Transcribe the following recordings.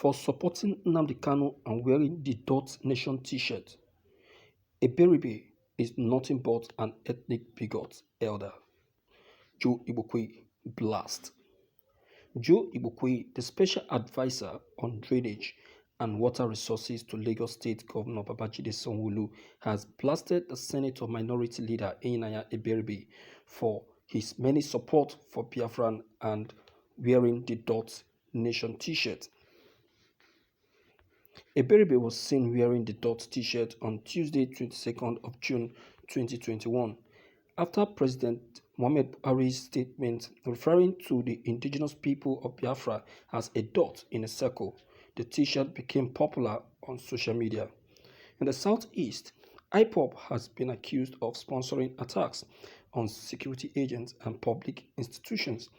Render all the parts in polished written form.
for supporting Nnamdi Kanu and wearing the Dot Nation t-shirt. Eberibe is nothing but an ethnic bigot elder. Joe Igbokwe blast. Joe Igbokwe, the special advisor on drainage and water resources to Lagos State Governor Babajide Sanwo-Olu, has blasted the Senator Minority Leader Enyinnaya Eberibe for his many support for Biafran and wearing the Dot Nation t-shirt. Eberibe was seen wearing the Dot t-shirt on Tuesday, 22nd of June 2021, after President Muhammadu Buhari's statement referring to the indigenous people of Biafra as a dot in a circle. The t-shirt became popular on social media. In the southeast, IPOB has been accused of sponsoring attacks on security agents and public institutions.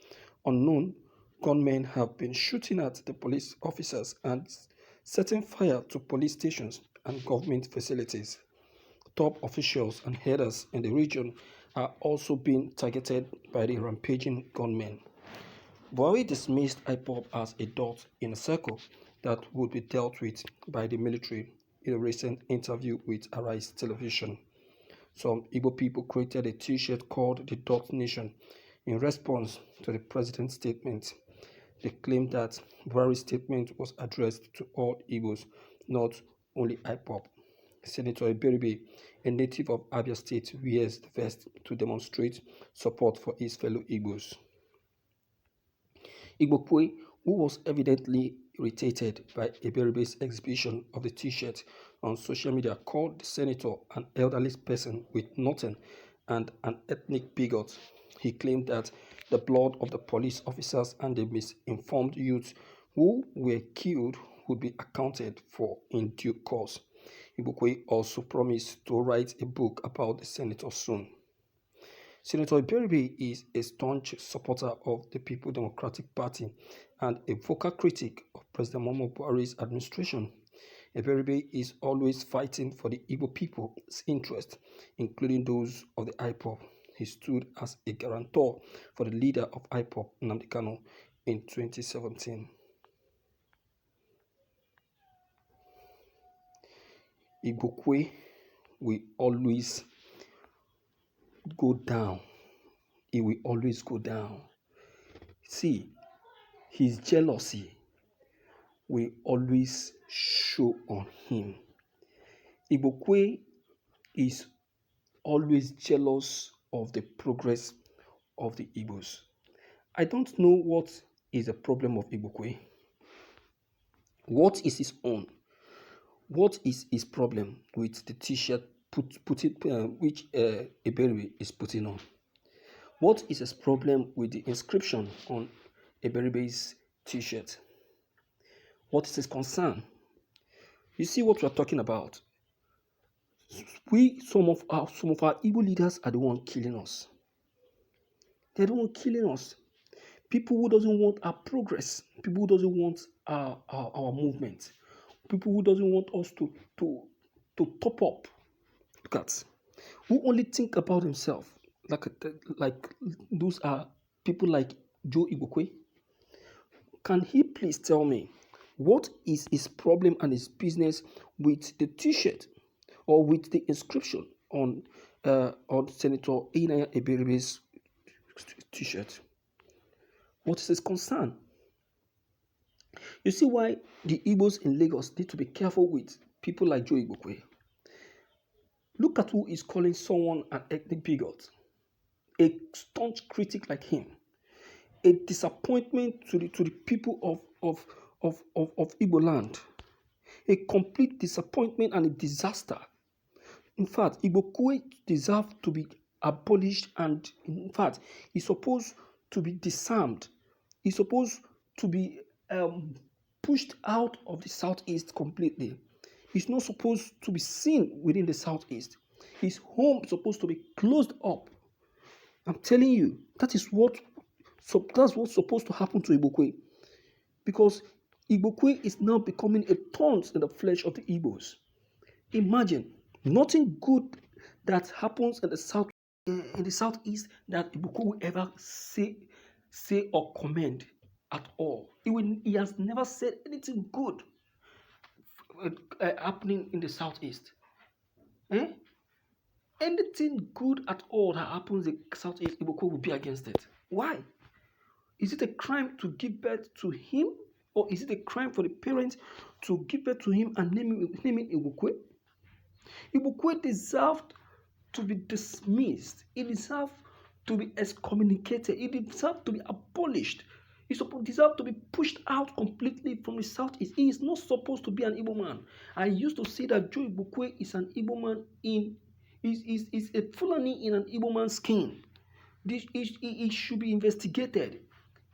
Unknown gunmen have been shooting at the police officers and setting fire to police stations and government facilities. Top officials and headers in the region are also being targeted by the rampaging gunmen. Buhari dismissed IPOB as a dot in a circle that would be dealt with by the military in a recent interview with Arise Television. Some Igbo people created a t-shirt called the Dot Nation in response to the president's statement. They claimed that Buhari's statement was addressed to all Igbos, not only IPOB. Senator Eberibe, a native of Abia State, wears the vest to demonstrate support for his fellow Igbos. Igbokwe, who was evidently irritated by Eberibe's exhibition of the t-shirt on social media, called the senator an elderly person with nothing and an ethnic bigot. He claimed that the blood of the police officers and the misinformed youths who were killed would be accounted for in due course. Igbokwe also promised to write a book about the senator soon. Senator Eberibe is a staunch supporter of the People Democratic Party and a vocal critic of President Muhammadu Buhari's administration. Eberibe is always fighting for the Igbo people's interests, including those of the IPOB. He stood as a guarantor for the leader of IPOB, Nnamdi Kanu, in 2017. Igbokwe will always go down. He will always go down. See, his jealousy will always show on him. Igbokwe is always jealous of the progress of the Igbos. I don't know what is the problem of Igbokwe. What is his own? What is his problem with the t-shirt which Eberibe is putting on? What is his problem with the inscription on Eberibe's t-shirt? What is his concern? You see what we are talking about? Some of our Igbo leaders are the ones killing us. They're the ones killing us. People who doesn't want our progress. People who doesn't want our movement. People who doesn't want us to top up. Look at, who only think about himself. Like those are people like Joe Igbokwe. Can he please tell me what is his problem and his business with the t-shirt or with the inscription on Senator Enyinnaya Eberibe's t-shirt? What is his concern? You see why the Igbos in Lagos need to be careful with people like Joe Igbokwe. Look at who is calling someone an ethnic bigot, a staunch critic like him, a disappointment to the people of Igbo land, a complete disappointment and a disaster. In fact, Igbokwe deserves to be abolished, and in fact, he's supposed to be disarmed. He's supposed to be pushed out of the southeast completely. He's not supposed to be seen within the southeast. His home is supposed to be closed up. I'm telling you, that's what's supposed to happen to Igbokwe. Because Igbokwe is now becoming a thorn in the flesh of the Igbos. Imagine, nothing good that happens in the southeast that Igbokwe will ever say or commend. at all. He has never said anything good happening in the southeast. Eh? Anything good at all that happens in the southeast, Iboko will be against it. Why? Is it a crime to give birth to him? Or is it a crime for the parents to give birth to him and name him Ibukwe? Ibukwe deserved to be dismissed. He deserved to be excommunicated. He deserved to be abolished. He deserved to be pushed out completely from the southeast. He is not supposed to be an Igbo man. I used to say that Joe Ibukwe is an Igbo man is a Fulani in an Igbo man's skin. It should be investigated.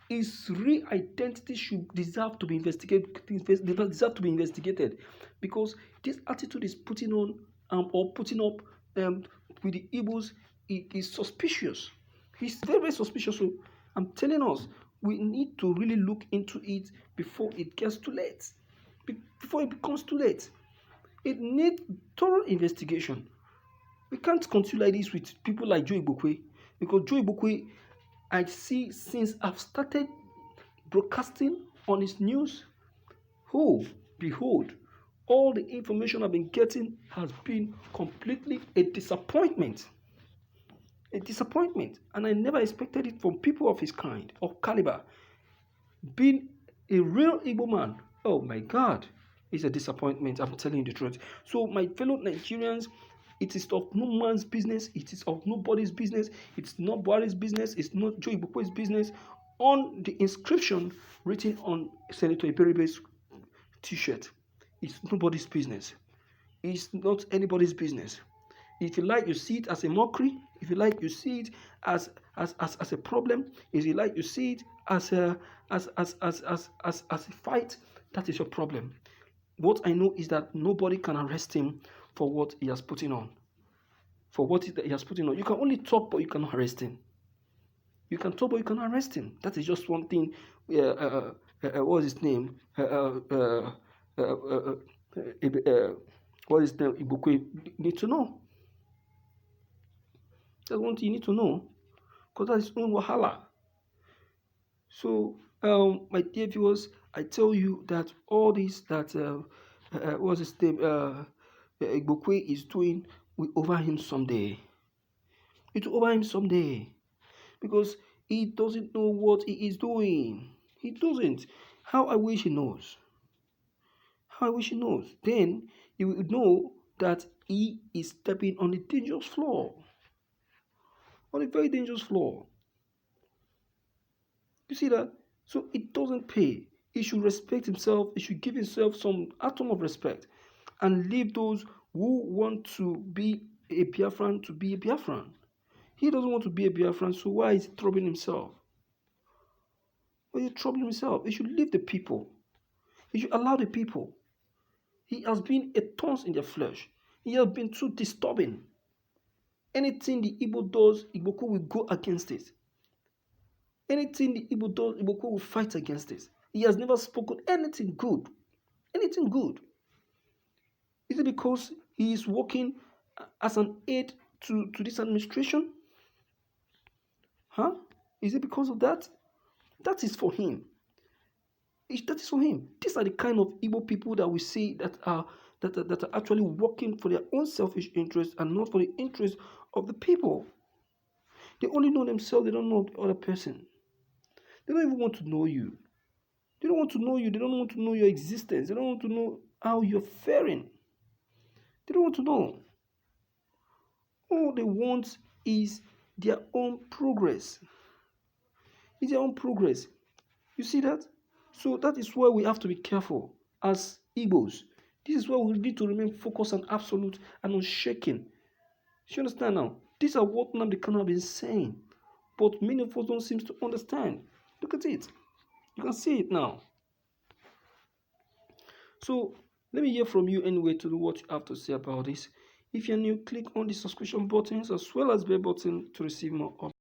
His real identity should deserve to be investigated. Because this attitude is putting on or putting up with the Igbos is suspicious. He's very, very suspicious. So I'm telling us, we need to really look into it before it gets too late. Before it becomes too late. It needs thorough investigation. We can't continue like this with people like Joe Ibukwe, because Joe Ibukwe, I see since I've started broadcasting on his news, behold, all the information I've been getting has been completely a disappointment. A disappointment. And I never expected it from people of his kind, of caliber. Being a real Igbo man, oh my God, it's a disappointment. I'm telling you the truth. So my fellow Nigerians, it is of no man's business. It is of nobody's business. It's not Buhari's business. It's not Joe Ibukwe's business. On the inscription written on Senator Iberibe's t-shirt, it's nobody's business. It's not anybody's business. If you like, you see it as a mockery. If you like, you see it as a problem. If you like, you see it as a fight. That is your problem. What I know is that nobody can arrest him for what he has put in on. For what he has put in on. You can only talk, but you cannot arrest him. You can talk, but you cannot arrest him. That is just one thing. What was his name? What is his name? Ibukwe need to know. That's one thing you need to know, because that is own wahala. So, my dear viewers, I tell you that all this that what's his name? Ibukwe is doing will over him someday. It will over him someday, because he doesn't know what he is doing. He doesn't. How I wish he knows. How I wish he knows. Then he will know that he is stepping on a dangerous floor. On a very dangerous floor. You see that? So it doesn't pay. He should respect himself. He should give himself some atom of respect and leave those who want to be a Biafran to be a Biafran. He doesn't want to be a Biafran, so why is he troubling himself? Why is he troubling himself? He should leave the people. He should allow the people. He has been a thorn in their flesh. He has been too disturbing. Anything the Igbo does, Iboko will go against it. Anything the Igbo does, Iboko will fight against it. He has never spoken anything good. Anything good. Is it because he is working as an aide to this administration? Huh? Is it because of that? That is for him. That is for him. These are the kind of Igbo people that we see that are actually working for their own selfish interests and not for the interest of the people. They only know themselves, they don't know the other person. They don't even want to know you. They don't want to know you. They don't want to know your existence. They don't want to know how you're faring. They don't want to know. All they want is their own progress. It's their own progress. You see that? So that is why we have to be careful as Igbos. This is why we need to remain focused and absolute and unshaken. Do you understand now? These are what Nnamdi Kanu have been saying. But many of us don't seem to understand. Look at it. You can see it now. So let me hear from you anyway to know what you have to say about this. If you're new, click on the subscription buttons as well as bell button to receive more updates.